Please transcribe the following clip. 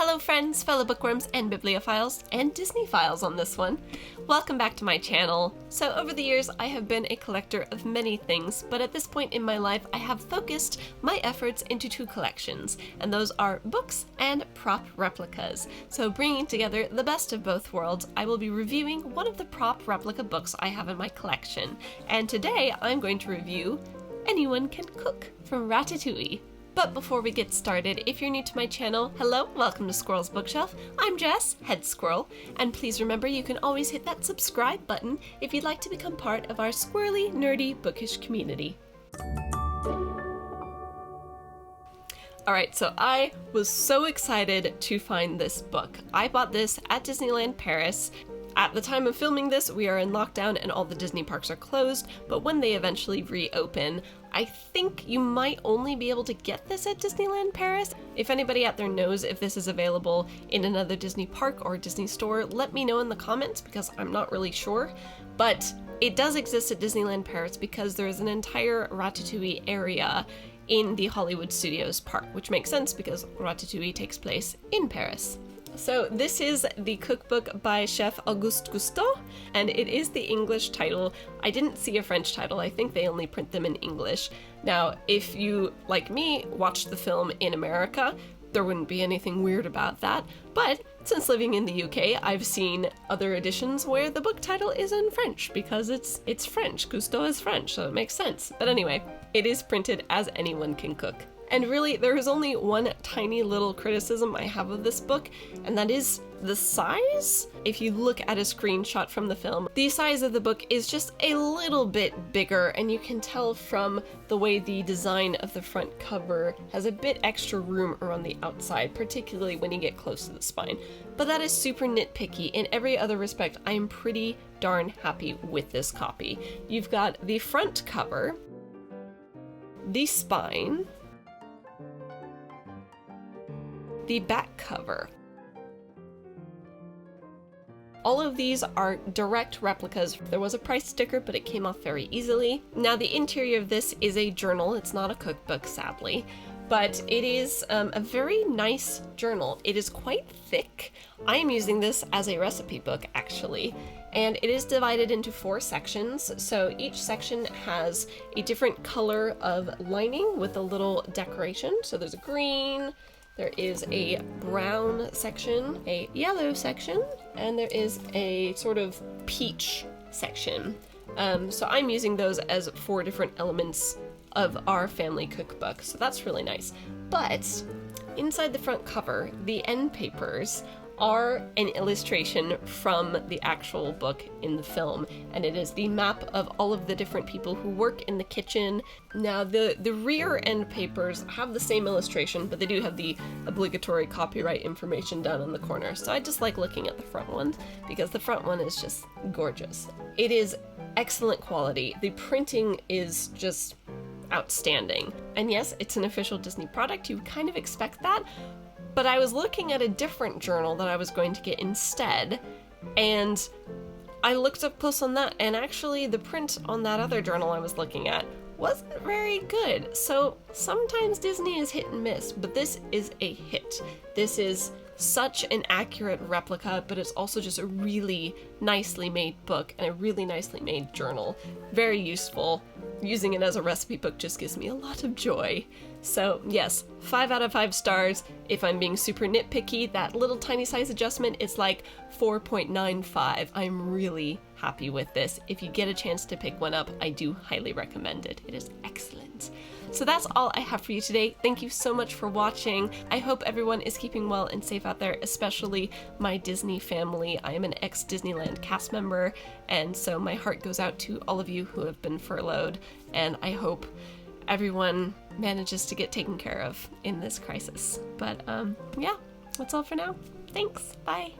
Hello friends, fellow bookworms and bibliophiles, and Disney-philes on this one. Welcome back to my channel. So over the years I have been a collector of many things, but at this point in my life I have focused my efforts into two collections, and those are books and prop replicas. So bringing together the best of both worlds, I will be reviewing one of the prop replica books I have in my collection. And today I'm going to review Anyone Can Cook from Ratatouille. But before we get started, if you're new to my channel, hello, welcome to Squirrel's Bookshelf. I'm Jess, head squirrel, and please remember you can always hit that subscribe button if you'd like to become part of our squirrely, nerdy, bookish community. Alright, so I was so excited to find this book. I bought this at Disneyland Paris. At the time of filming this, we are in lockdown and all the Disney parks are closed, but when they eventually reopen, I think you might only be able to get this at Disneyland Paris. If anybody out there knows if this is available in another Disney park or Disney store, let me know in the comments because I'm not really sure. But it does exist at Disneyland Paris because there is an entire Ratatouille area in the Hollywood Studios park, which makes sense because Ratatouille takes place in Paris. So this is the cookbook by Chef Auguste Cousteau, and it is the English title. I didn't see a French title. I think they only print them in English. Now, if you, like me, watched the film in America, there wouldn't be anything weird about that. But since living in the UK, I've seen other editions where the book title is in French because it's French. Cousteau is French, so it makes sense. But anyway, it is printed as Anyone Can Cook. And really, there is only one tiny little criticism I have of this book, and that is the size. If you look at a screenshot from the film, the size of the book is just a little bit bigger, and you can tell from the way the design of the front cover has a bit extra room around the outside, particularly when you get close to the spine. But that is super nitpicky. In every other respect, I am pretty darn happy with this copy. You've got the front cover, the spine, the back cover. All of these are direct replicas. There was a price sticker, but it came off very easily. Now, the interior of this is a journal. It's not a cookbook, sadly, but it is a very nice journal. It is quite thick. I am using this as a recipe book, actually, and it is divided into 4 sections. So each section has a different color of lining with a little decoration. So there's a green, there is a brown section, a yellow section, and there is a sort of peach section. So I'm using those as 4 different elements of our family cookbook, so that's really nice. But inside the front cover, the end papers are an illustration from the actual book in the film, and it is the map of all of the different people who work in the kitchen. Now, the rear end papers have the same illustration, but they do have the obligatory copyright information down in the corner, so I just like looking at the front one because the front one is just gorgeous. It is excellent quality. The printing is just outstanding. And yes, it's an official Disney product. You would kind of expect that, but I was looking at a different journal that I was going to get instead, and I looked up close on that, and actually the print on that other journal I was looking at wasn't very good. So sometimes Disney is hit and miss, but this is a hit. This is such an accurate replica, but it's also just a really nicely made book and a really nicely made journal. Very useful. Using it as a recipe book just gives me a lot of joy. So yes, 5 out of 5 stars. If I'm being super nitpicky, that little tiny size adjustment is like 4.95. I'm really happy with this. If you get a chance to pick one up, I do highly recommend it. It is excellent. So that's all I have for you today. Thank you so much for watching. I hope everyone is keeping well and safe out there, especially my Disney family. I am an ex-Disneyland cast member, and so my heart goes out to all of you who have been furloughed, and I hope everyone manages to get taken care of in this crisis. But yeah, that's all for now. Thanks. Bye.